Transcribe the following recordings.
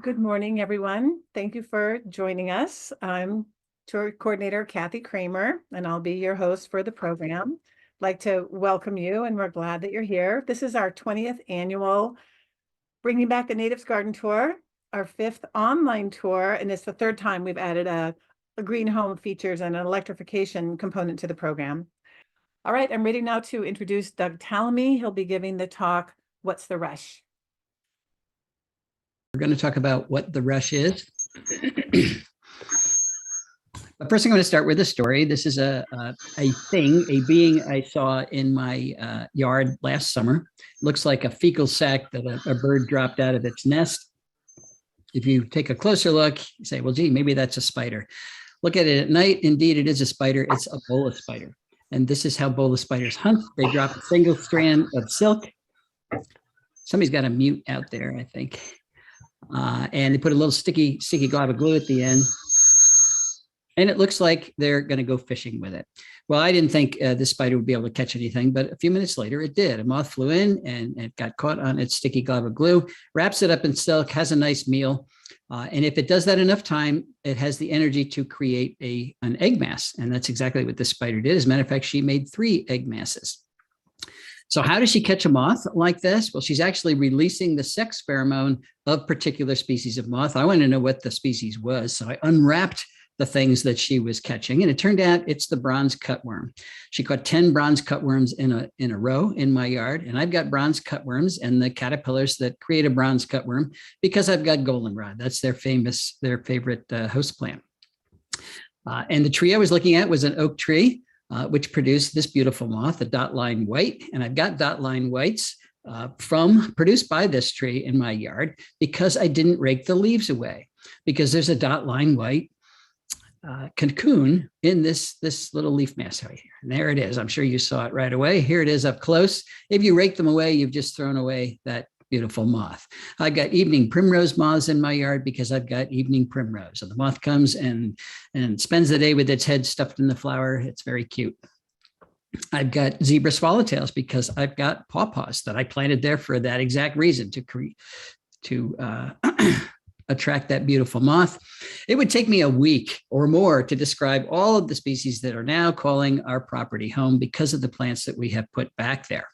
Good morning, everyone. Thank you for joining us. I'm Tour Coordinator Kathy Kramer, and I'll be your host for the program. I'd like to welcome you, and we're glad that you're here. This is our 20th annual Bringing Back the Natives Garden Tour, our 5th online tour, and it's the 3rd time we've added a green home features and an electrification component to the program. All right, I'm ready now to introduce Doug Tallamy. He'll be giving the talk, What's the Rush? We're going to talk about what the rush is. But first, I'm going to start with a story. This is a being I saw in my yard last summer. Looks like a fecal sac that a bird dropped out of its nest. If you take a closer look, you say, well, gee, maybe that's a spider. Look at it at night. Indeed, it is a spider. It's a bola spider. And this is how bola spiders hunt. They drop a single strand of silk. Somebody's got a mute out there, I think. And they put a little sticky glob of glue at the end. And it looks like they're going to go fishing with it. Well, I didn't think this spider would be able to catch anything, but a few minutes later it did. A moth flew in and it got caught on its sticky glob of glue, wraps it up in silk, has a nice meal. And if it does that enough time, it has the energy to create an egg mass. And that's exactly what this spider did. As a matter of fact, she made 3 egg masses. So how does she catch a moth like this? Well, she's actually releasing the sex pheromone of particular species of moth. I wanted to know what the species was. So I unwrapped the things that she was catching, and it turned out it's the bronze cutworm. She caught 10 bronze cutworms in a row in my yard, and I've got bronze cutworms and the caterpillars that create a bronze cutworm because I've got goldenrod. That's their favorite host plant. And the tree I was looking at was an oak tree, which produced this beautiful moth, the dot line white. And I've got dot line whites produced by this tree in my yard because I didn't rake the leaves away, because there's a dot line white cocoon in this little leaf mass right here. And there it is. I'm sure you saw it right away. Here it is up close. If you rake them away, you've just thrown away that beautiful moth. I've got evening primrose moths in my yard because I've got evening primrose. So the moth comes and spends the day with its head stuffed in the flower. It's very cute. I've got zebra swallowtails because I've got pawpaws that I planted there for that exact reason, to attract that beautiful moth. It would take me a week or more to describe all of the species that are now calling our property home because of the plants that we have put back there.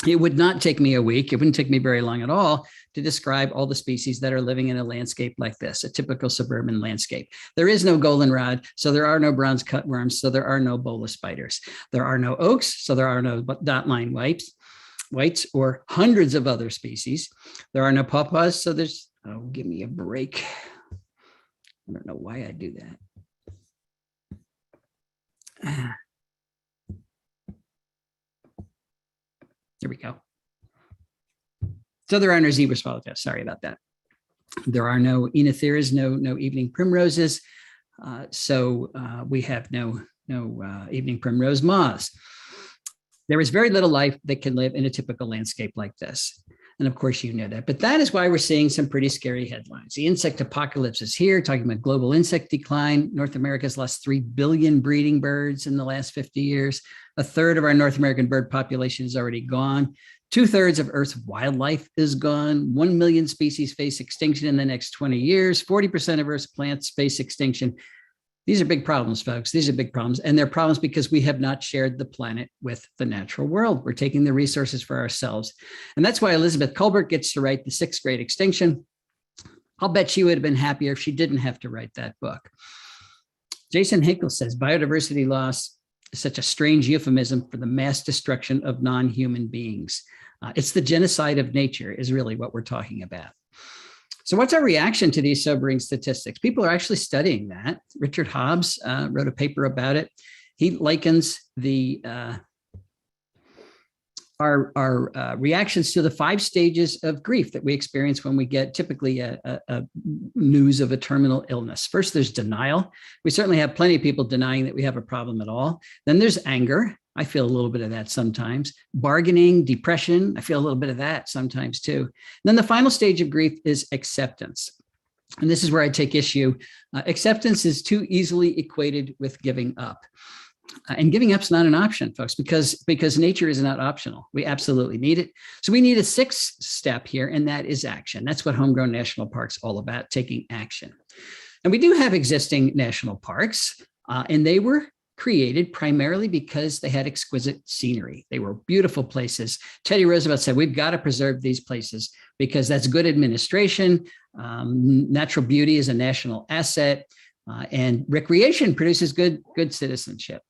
It would not take me a week. It wouldn't take me very long at all to describe all the species that are living in a landscape like this, a typical suburban landscape. There is no goldenrod, so there are no bronze cutworms, so there are no bola spiders. There are no oaks, so there are no dot line whites, or hundreds of other species. There are no pawpaws, so there's, oh, give me a break. I don't know why I do that. There we go. So there are no zebra swallowtails. Sorry about that. There are no enotheras, no evening primroses. So we have no evening primrose moths. There is very little life that can live in a typical landscape like this. And of course, you know that. But that is why we're seeing some pretty scary headlines. The insect apocalypse is here, talking about global insect decline. North America's lost 3 billion breeding birds in the last 50 years. A third of our North American bird population is already gone. 2/3 of Earth's wildlife is gone. 1 million species face extinction in the next 20 years. 40% of Earth's plants face extinction. These are big problems, folks. These are big problems. And they're problems because we have not shared the planet with the natural world. We're taking the resources for ourselves. And that's why Elizabeth Kolbert gets to write the 6th Great Extinction. I'll bet she would have been happier if she didn't have to write that book. Jason Hinkle says biodiversity loss is such a strange euphemism for the mass destruction of non-human beings. It's the genocide of nature is really what we're talking about. So what's our reaction to these sobering statistics? People are actually studying that. Richard Hobbs wrote a paper about it. He likens our reactions to the 5 stages of grief that we experience when we get typically a news of a terminal illness. First, there's denial. We certainly have plenty of people denying that we have a problem at all. Then there's anger. I feel a little bit of that sometimes. Bargaining, depression, I feel a little bit of that sometimes too. And then the final stage of grief is acceptance. And this is where I take issue. Acceptance is too easily equated with giving up. And giving up's not an option, folks, because nature is not optional. We absolutely need it. So we need a sixth step here, and that is action. That's what Homegrown National Park's all about, taking action. And we do have existing national parks, and they were created primarily because they had exquisite scenery. They were beautiful places. Teddy Roosevelt said, we've got to preserve these places because that's good administration. Natural beauty is a national asset, and recreation produces good citizenship.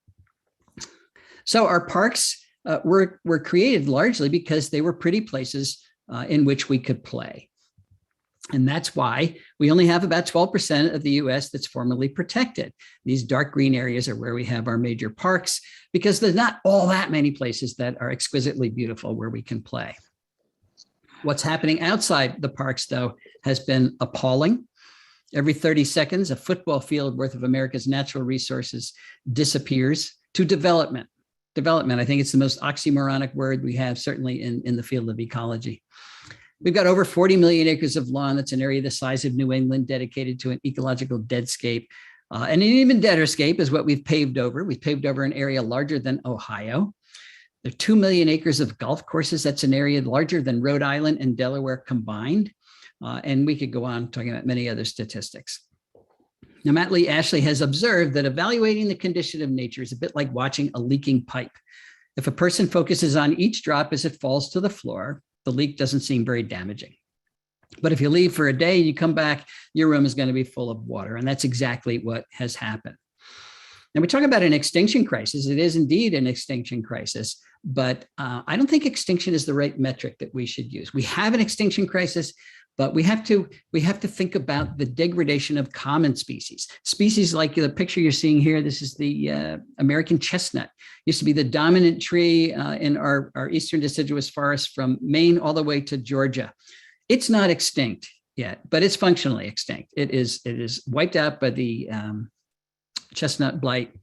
So our parks were created largely because they were pretty places in which we could play. And that's why we only have about 12% of the US that's formally protected. These dark green areas are where we have our major parks, because there's not all that many places that are exquisitely beautiful where we can play. What's happening outside the parks, though, has been appalling. Every 30 seconds, a football field worth of America's natural resources disappears to development. Development, I think it's the most oxymoronic word we have, certainly in the field of ecology. We've got over 40 million acres of lawn. That's an area the size of New England dedicated to an ecological deadscape. And an even deader scape is what we've paved over. We've paved over an area larger than Ohio. There are 2 million acres of golf courses. That's an area larger than Rhode Island and Delaware combined. And we could go on talking about many other statistics. Now, Matt Lee Ashley has observed that evaluating the condition of nature is a bit like watching a leaking pipe. If a person focuses on each drop as it falls to the floor, the leak doesn't seem very damaging. But if you leave for a day and you come back, your room is going to be full of water. And that's exactly what has happened. And we talk about an extinction crisis. It is indeed an extinction crisis, but I don't think extinction is the right metric that we should use. We have an extinction crisis, but we have to think about the degradation of common species. Species like the picture you're seeing here, this is the American chestnut. Used to be the dominant tree in our eastern deciduous forests from Maine all the way to Georgia. It's not extinct yet, but it's functionally extinct. It is wiped out by the chestnut blight.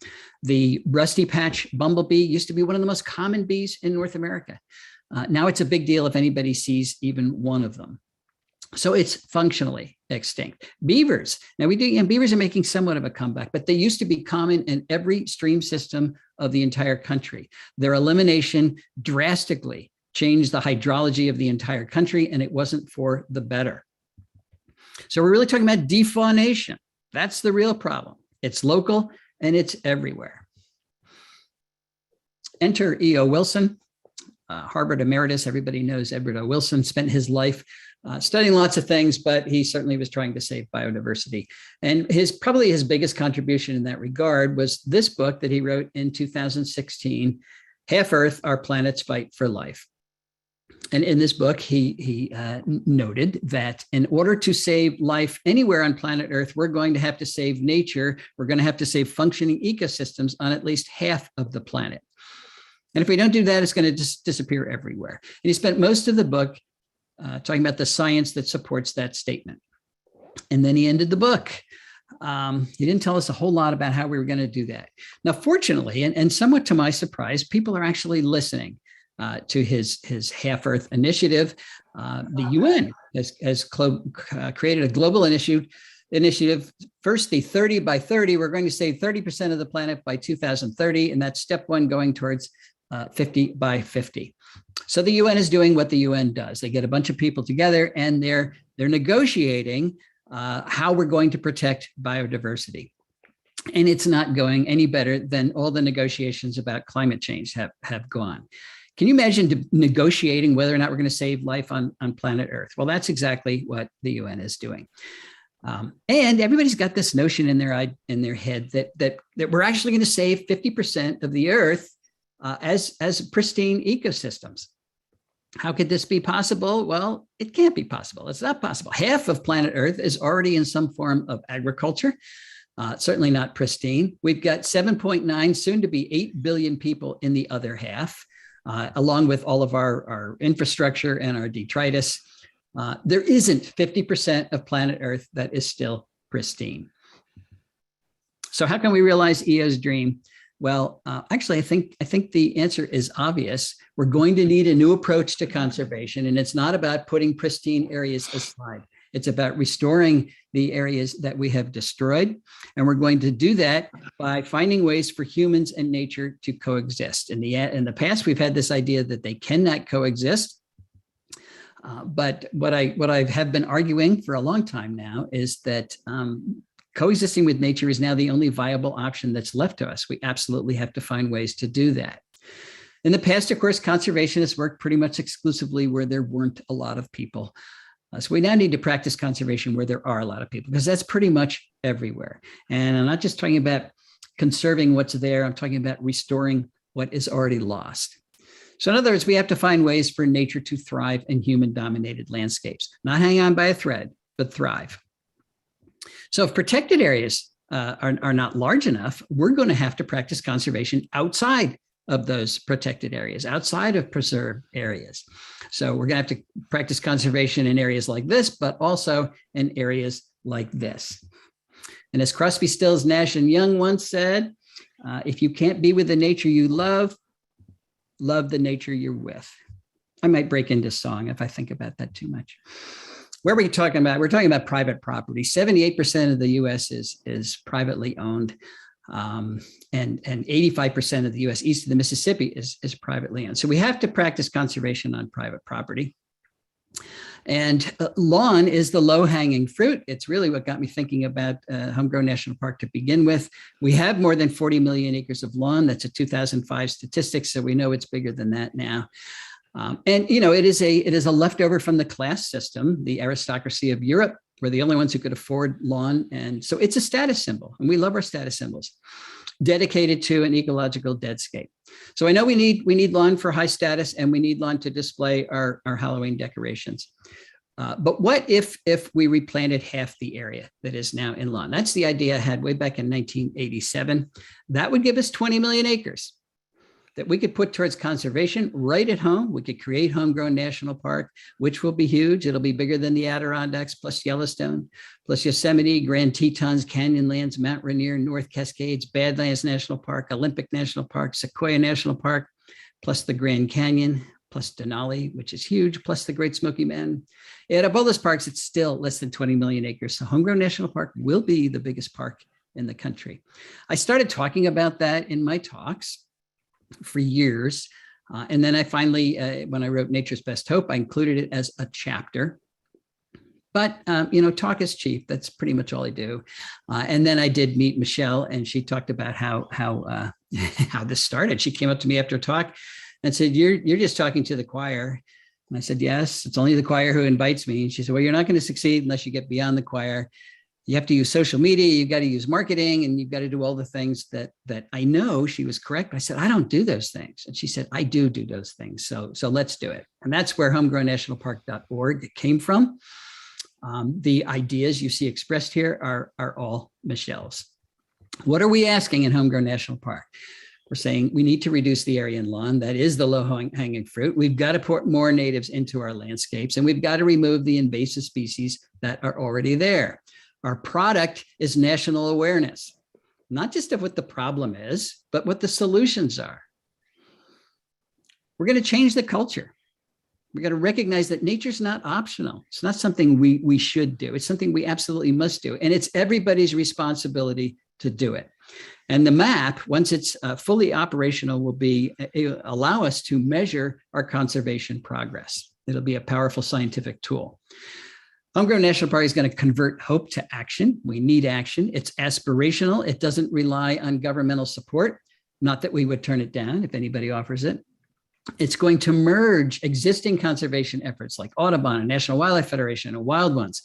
The rusty patch bumblebee used to be one of the most common bees in North America. Now it's a big deal if anybody sees even one of them. So it's functionally extinct. Beavers. Now beavers are making somewhat of a comeback, but they used to be common in every stream system of the entire country. Their elimination drastically changed the hydrology of the entire country, and it wasn't for the better. So we're really talking about defaunation. That's the real problem. It's local and it's everywhere. Enter E.O. Wilson, Harvard emeritus. Everybody knows Edward O. Wilson spent his life studying lots of things, but he certainly was trying to save biodiversity. And probably his biggest contribution in that regard was this book that he wrote in 2016, Half Earth, Our Planet's Fight for Life. And in this book, he noted that in order to save life anywhere on planet Earth, we're going to have to save nature. We're going to have to save functioning ecosystems on at least half of the planet. And if we don't do that, it's going to just disappear everywhere. And he spent most of the book talking about the science that supports that statement. And then he ended the book. He didn't tell us a whole lot about how we were going to do that. Now, fortunately, and somewhat to my surprise, people are actually listening to his Half Earth initiative. The UN has created a global initiative. First, the 30 by 30, we're going to save 30% of the planet by 2030. And that's step one going towards 50 by 50. So the UN is doing what the UN does. They get a bunch of people together and they're negotiating how we're going to protect biodiversity. And it's not going any better than all the negotiations about climate change have gone. Can you imagine negotiating whether or not we're going to save life on planet Earth? Well, that's exactly what the UN is doing. And everybody's got this notion in their head that we're actually going to save 50% of the Earth as pristine ecosystems. How could this be possible? Well, it can't be possible. It's not possible. Half of planet Earth is already in some form of agriculture, certainly not pristine. We've got 7.9, soon to be 8 billion people in the other half, along with all of our infrastructure and our detritus. There isn't 50% of planet Earth that is still pristine. So how can we realize EO's dream? Well, actually, I think the answer is obvious. We're going to need a new approach to conservation, and it's not about putting pristine areas aside. It's about restoring the areas that we have destroyed. And we're going to do that by finding ways for humans and nature to coexist. In the past, we've had this idea that they cannot coexist. But what I have been arguing for a long time now is that coexisting with nature is now the only viable option that's left to us. We absolutely have to find ways to do that. In the past, of course, conservationists worked pretty much exclusively where there weren't a lot of people. So we now need to practice conservation where there are a lot of people, because that's pretty much everywhere. And I'm not just talking about conserving what's there, I'm talking about restoring what is already lost. So in other words, we have to find ways for nature to thrive in human-dominated landscapes, not hang on by a thread, but thrive. So if protected areas are not large enough, we're going to have to practice conservation outside of those protected areas, outside of preserved areas. So we're going to have to practice conservation in areas like this, but also in areas like this. And as Crosby, Stills, Nash, and Young once said, if you can't be with the nature you love, love the nature you're with. I might break into song if I think about that too much. Where are we talking about? We're talking about private property. 78% of the US is privately owned. And 85% of the US east of the Mississippi is privately owned. So we have to practice conservation on private property. And lawn is the low-hanging fruit. It's really what got me thinking about Homegrown National Park to begin with. We have more than 40 million acres of lawn. That's a 2005 statistic, so we know it's bigger than that now. And you know, it is a leftover from the class system, the aristocracy of Europe. We're the only ones who could afford lawn, and so it's a status symbol, and we love our status symbols. Dedicated to an ecological deadscape. So I know we need lawn for high status, and we need lawn to display our Halloween decorations. But what if we replanted half the area that is now in lawn? That's the idea I had way back in 1987. That would give us 20 million acres that we could put towards conservation right at home. We could create Homegrown National Park, which will be huge. It'll be bigger than the Adirondacks, plus Yellowstone, plus Yosemite, Grand Tetons, Canyonlands, Mount Rainier, North Cascades, Badlands National Park, Olympic National Park, Sequoia National Park, plus the Grand Canyon, plus Denali, which is huge, plus the Great Smoky Mountain. Add up all those parks, it's still less than 20 million acres. So Homegrown National Park will be the biggest park in the country. I started talking about that in my talks for years. And then I finally, when I wrote Nature's Best Hope, I included it as a chapter. But, you know, talk is cheap. That's pretty much all I do. And then I did meet Michelle, and she talked about how this started. She came up to me after a talk and said, you're just talking to the choir. And I said, yes, it's only the choir who invites me. And she said, well, you're not going to succeed unless you get beyond the choir. You have to use social media, you've got to use marketing, and you've got to do all the things that I know. She was correct. I said, I don't do those things. And she said, I do those things. So let's do it. And that's where homegrownnationalpark.org came from. The ideas you see expressed here are all Michelle's. What are we asking in Homegrown National Park? We're saying we need to reduce the area in lawn. That is the low-hanging fruit. We've got to put more natives into our landscapes, and we've got to remove the invasive species that are already there. Our product is national awareness, not just of what the problem is, but what the solutions are. We're going to change the culture. We're going to recognize that nature's not optional. It's not something we should do. It's something we absolutely must do. And it's everybody's responsibility to do it. And the map, once it's fully operational, will allow us to measure our conservation progress. It'll be a powerful scientific tool. Homegrown National Park is going to convert hope to action. We need action. It's aspirational. It doesn't rely on governmental support. Not that we would turn it down if anybody offers it. It's going to merge existing conservation efforts like Audubon and National Wildlife Federation and Wild Ones.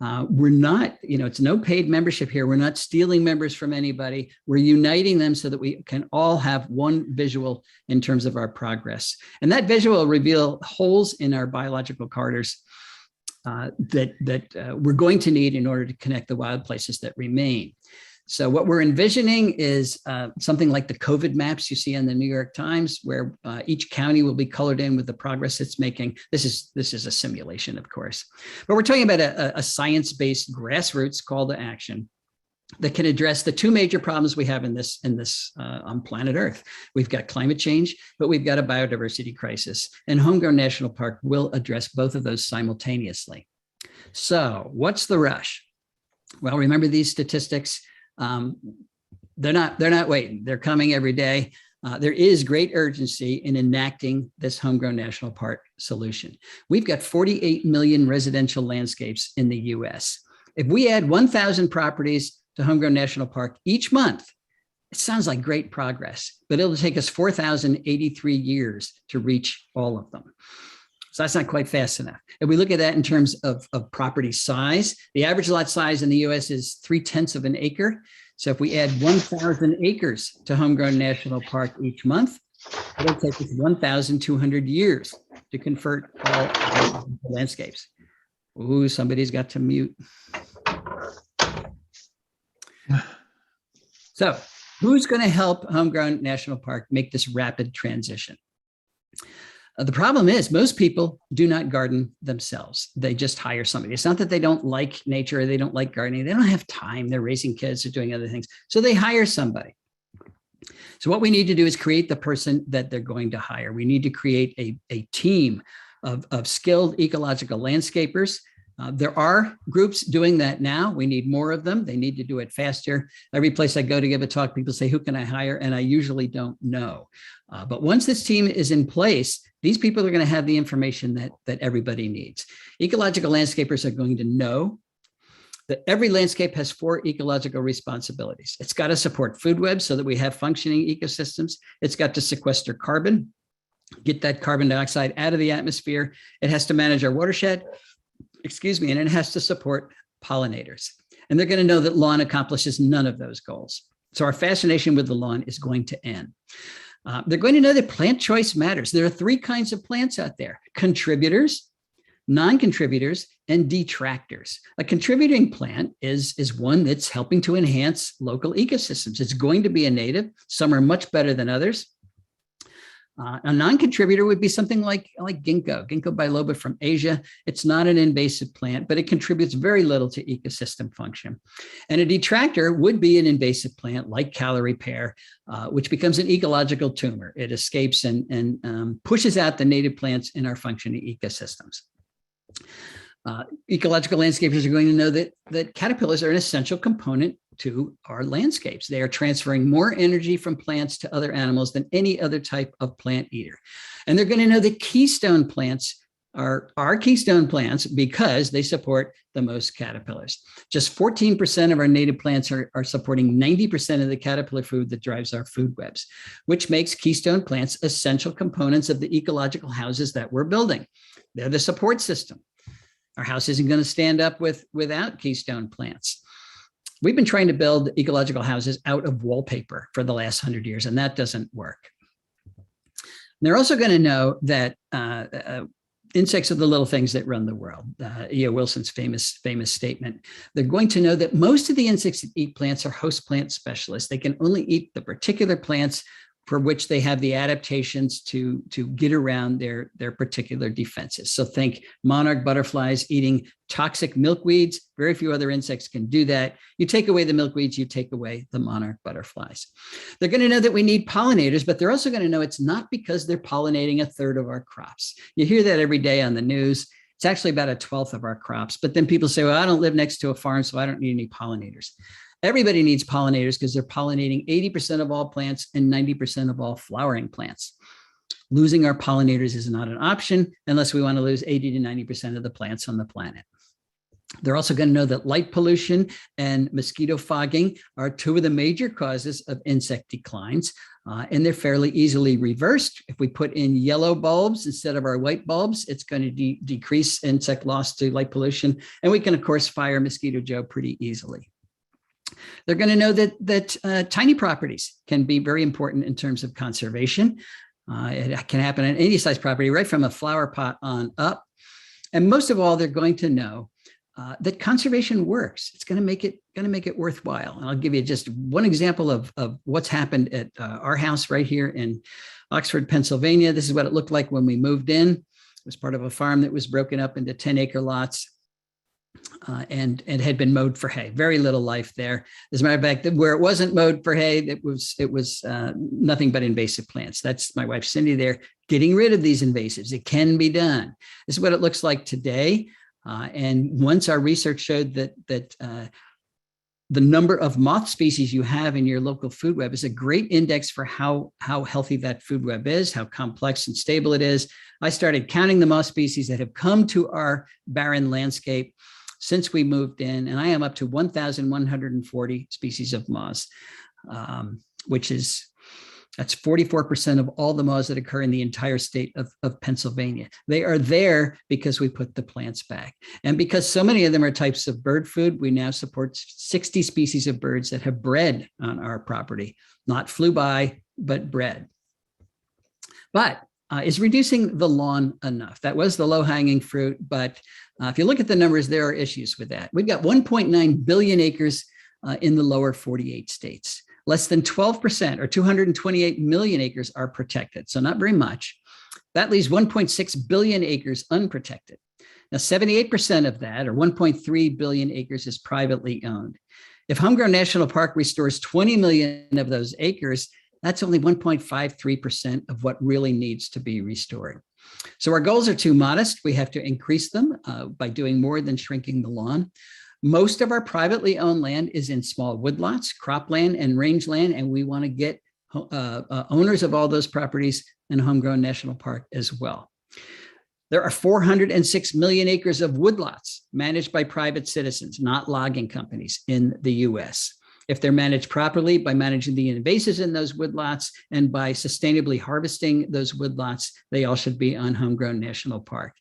We're not, it's no paid membership here. We're not stealing members from anybody. We're uniting them so that we can all have one visual in terms of our progress. And that visual will reveal holes in our biological corridors that we're going to need in order to connect the wild places that remain. So what we're envisioning is something like the COVID maps you see on the New York Times, where each county will be colored in with the progress it's making. This is a simulation, of course, but we're talking about a science-based grassroots call to action that can address the two major problems we have in this on planet Earth. We've got climate change, but we've got a biodiversity crisis, and Homegrown National Park will address both of those simultaneously. So what's the rush? Well, remember these statistics. They're not waiting. They're coming every day. There is great urgency in enacting this Homegrown National Park solution. We've got 48 million residential landscapes in the US. If we add 1,000 properties to Homegrown National Park each month, it sounds like great progress, but it'll take us 4,083 years to reach all of them. So that's not quite fast enough. If we look at that in terms of property size, the average lot size in the US is 0.3 of an acre. So if we add 1,000 acres to Homegrown National Park each month, it'll take us 1,200 years to convert all landscapes. Ooh, somebody's got to mute. So who's going to help Homegrown National Park make this rapid transition? The problem is most people do not garden themselves. They just hire somebody. It's not that they don't like nature or they don't like gardening. They don't have time. They're raising kids or doing other things. So they hire somebody. So what we need to do is create the person that they're going to hire. We need to create a team of skilled ecological landscapers. There are groups doing that now. We need more of them. They need to do it faster. Every place I go to give a talk, people say, who can I hire? And I usually don't know. But once this team is in place, these people are going to have the information that everybody needs. Ecological landscapers are going to know that every landscape has 4 ecological responsibilities. It's got to support food webs so that we have functioning ecosystems. It's got to sequester carbon, get that carbon dioxide out of the atmosphere. It has to manage our watershed, and it has to support pollinators. And they're going to know that lawn accomplishes none of those goals. So our fascination with the lawn is going to end. They're going to know that plant choice matters. There are 3 kinds of plants out there: contributors, non-contributors, and detractors. A contributing plant is one that's helping to enhance local ecosystems. It's going to be a native. Some are much better than others. A non-contributor would be something like ginkgo biloba from Asia. It's not an invasive plant, but it contributes very little to ecosystem function. And a detractor would be an invasive plant like calorie pear, which becomes an ecological tumor. It escapes and pushes out the native plants in our functioning ecosystems. Ecological landscapers are going to know that caterpillars are an essential component to our landscapes. They are transferring more energy from plants to other animals than any other type of plant eater. And they're going to know that keystone plants are keystone plants because they support the most caterpillars. Just 14% of our native plants are supporting 90% of the caterpillar food that drives our food webs, which makes keystone plants essential components of the ecological houses that we're building. They're the support system. Our house isn't going to stand up without keystone plants. We've been trying to build ecological houses out of wallpaper for the last 100 years, and that doesn't work. They're also going to know that insects are the little things that run the world. E.O. Wilson's famous statement. They're going to know that most of the insects that eat plants are host plant specialists. They can only eat the particular plants for which they have the adaptations to get around their particular defenses. So think monarch butterflies eating toxic milkweeds. Very few other insects can do that. You take away the milkweeds, you take away the monarch butterflies. They're going to know that we need pollinators, but they're also going to know it's not because they're pollinating 1/3 of our crops. You hear that every day on the news. It's actually about 1/12 of our crops. But then people say, well, I don't live next to a farm, so I don't need any pollinators. Everybody needs pollinators because they're pollinating 80% of all plants and 90% of all flowering plants. Losing our pollinators is not an option unless we want to lose 80 to 90% of the plants on the planet. They're also going to know that light pollution and mosquito fogging are 2 of the major causes of insect declines, and they're fairly easily reversed. If we put in yellow bulbs instead of our white bulbs, it's going to decrease insect loss to light pollution, and we can, of course, fire Mosquito Joe pretty easily. They're going to know that tiny properties can be very important in terms of conservation. It can happen on any size property, right from a flower pot on up. And most of all, they're going to know that conservation works. It's going to make it worthwhile. And I'll give you just one example of what's happened at our house right here in Oxford, Pennsylvania. This is what it looked like when we moved in. It was part of a farm that was broken up into 10-acre lots. And had been mowed for hay. Very little life there. As a matter of fact, where it wasn't mowed for hay, it was nothing but invasive plants. That's my wife Cindy there, getting rid of these invasives. It can be done. This is what it looks like today. And once our research showed that the number of moth species you have in your local food web is a great index for how healthy that food web is, how complex and stable it is. I started counting the moth species that have come to our barren landscape since we moved in, and I am up to 1,140 species of moths, that's 44% of all the moths that occur in the entire state of Pennsylvania. They are there because we put the plants back. And because so many of them are types of bird food, we now support 60 species of birds that have bred on our property, not flew by, but bred. But is reducing the lawn enough? That was the low-hanging fruit, but if you look at the numbers, there are issues with that. We've got 1.9 billion acres in the lower 48 states. Less than 12% or 228 million acres are protected, so not very much. That leaves 1.6 billion acres unprotected. Now, 78% of that, or 1.3 billion acres, is privately owned. If Homegrown National Park restores 20 million of those acres, that's only 1.53% of what really needs to be restored. So our goals are too modest. We have to increase them by doing more than shrinking the lawn. Most of our privately owned land is in small woodlots, cropland, and rangeland, and we want to get owners of all those properties in Homegrown National Park as well. There are 406 million acres of woodlots managed by private citizens, not logging companies, in the US. If they're managed properly, by managing the invasives in those woodlots and by sustainably harvesting those woodlots, they all should be on Homegrown National Park.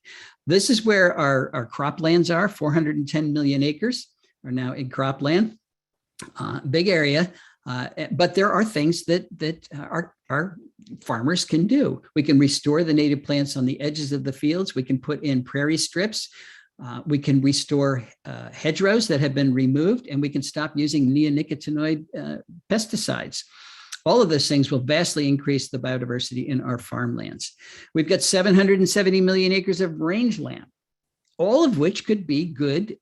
This is where our croplands are. 410 million acres are now in cropland, big area. But there are things that our farmers can do. We can restore the native plants on the edges of the fields. We can put in prairie strips. We can restore hedgerows that have been removed, and we can stop using neonicotinoid pesticides. All of those things will vastly increase the biodiversity in our farmlands. We've got 770 million acres of rangeland, all of which could be good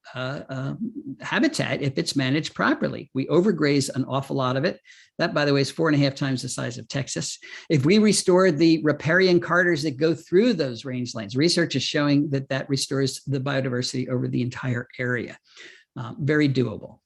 habitat if it's managed properly. We overgraze an awful lot of it. That, by the way, is 4.5 times the size of Texas. If we restore the riparian corridors that go through those rangelands, research is showing that that restores the biodiversity over the entire area. Very doable.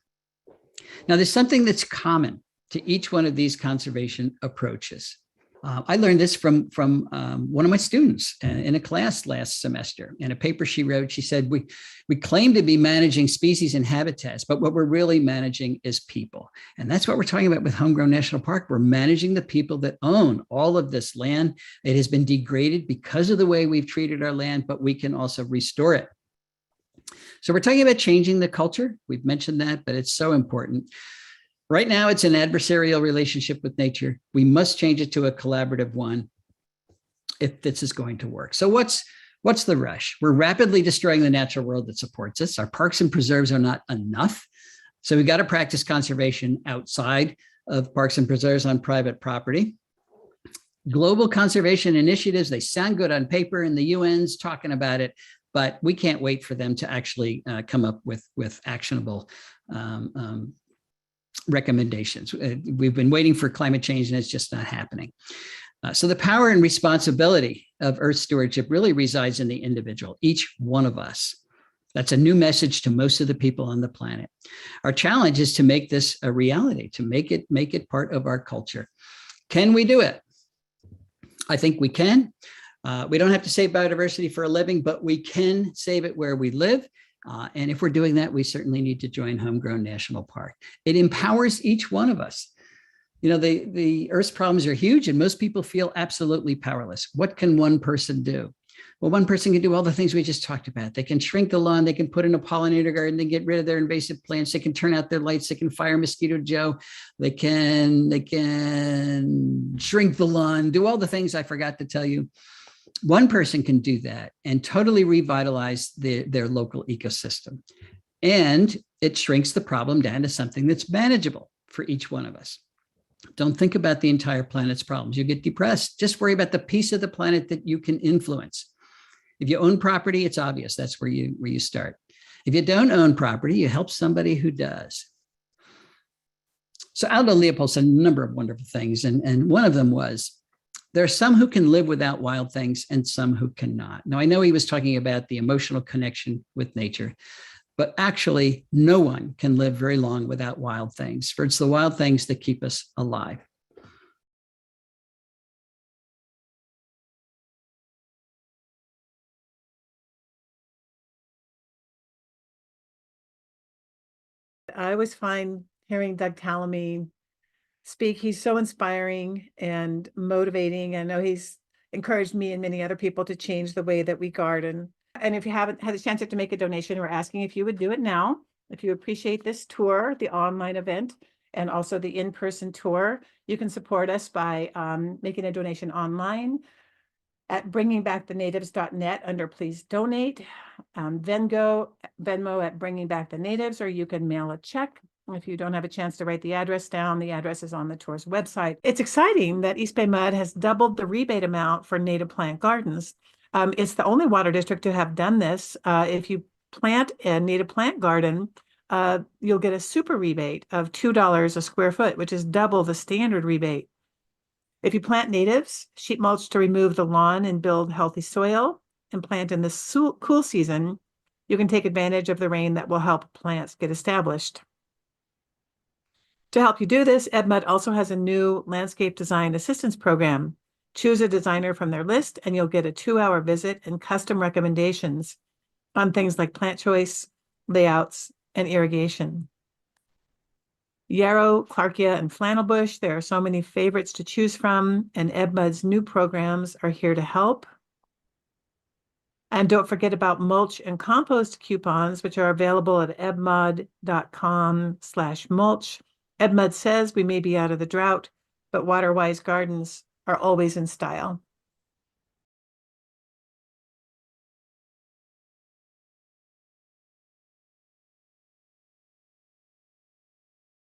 Now, there's something that's common to each one of these conservation approaches. I learned this from one of my students in a class last semester. In a paper she wrote, she said, we claim to be managing species and habitats, but what we're really managing is people. And that's what we're talking about with Homegrown National Park. We're managing the people that own all of this land. It has been degraded because of the way we've treated our land, but we can also restore it. So we're talking about changing the culture. We've mentioned that, but it's so important. Right now, it's an adversarial relationship with nature. We must change it to a collaborative one if this is going to work. So what's the rush? We're rapidly destroying the natural world that supports us. Our parks and preserves are not enough. So we've got to practice conservation outside of parks and preserves on private property. Global conservation initiatives, they sound good on paper, and the UN's talking about it, but we can't wait for them to actually come up with actionable recommendations. We've been waiting for climate change, and it's just not happening. So the power and responsibility of Earth stewardship really resides in the individual, each one of us. That's a new message to most of the people on the planet. Our challenge is to make this a reality, to make it part of our culture. Can we do it? I think we can. We don't have to save biodiversity for a living, but we can save it where we live. And if we're doing that, we certainly need to join Homegrown National Park. It empowers each one of us. You know, the Earth's problems are huge, and most people feel absolutely powerless. What can one person do? Well, one person can do all the things we just talked about. They can shrink the lawn. They can put in a pollinator garden. They can get rid of their invasive plants. They can turn out their lights. They can fire Mosquito Joe. They can shrink the lawn, do all the things I forgot to tell you. One person can do that and totally revitalize their local ecosystem. And it shrinks the problem down to something that's manageable for each one of us. Don't think about the entire planet's problems. You get depressed. Just worry about the piece of the planet that you can influence. If you own property, it's obvious. That's where you start. If you don't own property, you help somebody who does. So Aldo Leopold said a number of wonderful things. And one of them was, There are some who can live without wild things and some who cannot. Now, I know he was talking about the emotional connection with nature, but actually, no one can live very long without wild things, for it's the wild things that keep us alive. I always find hearing Doug Tallamy speak, he's so inspiring and motivating. I know he's encouraged me and many other people to change the way that we garden. And if you haven't had a chance to make a donation, we're asking if you would do it now. If you appreciate this tour, the online event, and also the in-person tour, you can support us by making a donation online at bringingbackthenatives.net under please donate, Venmo at Bringing Back the Natives, or you can mail a check. If you don't have a chance to write the address down, the address is on the tour's website. It's exciting that East Bay Mud has doubled the rebate amount for native plant gardens. It's the only water district to have done this. If you plant a native plant garden, you'll get a super rebate of $2 a square foot, which is double the standard rebate. If you plant natives, sheet mulch to remove the lawn and build healthy soil, and plant in the cool season, you can take advantage of the rain that will help plants get established. To help you do this, EdMud also has a new landscape design assistance program. Choose a designer from their list, and you'll get a 2-hour visit and custom recommendations on things like plant choice, layouts, and irrigation. Yarrow, Clarkia, and Flannelbush, there are so many favorites to choose from, and EdMud's new programs are here to help. And don't forget about mulch and compost coupons, which are available at edmud.com/mulch. EdMud says we may be out of the drought, but water-wise gardens are always in style.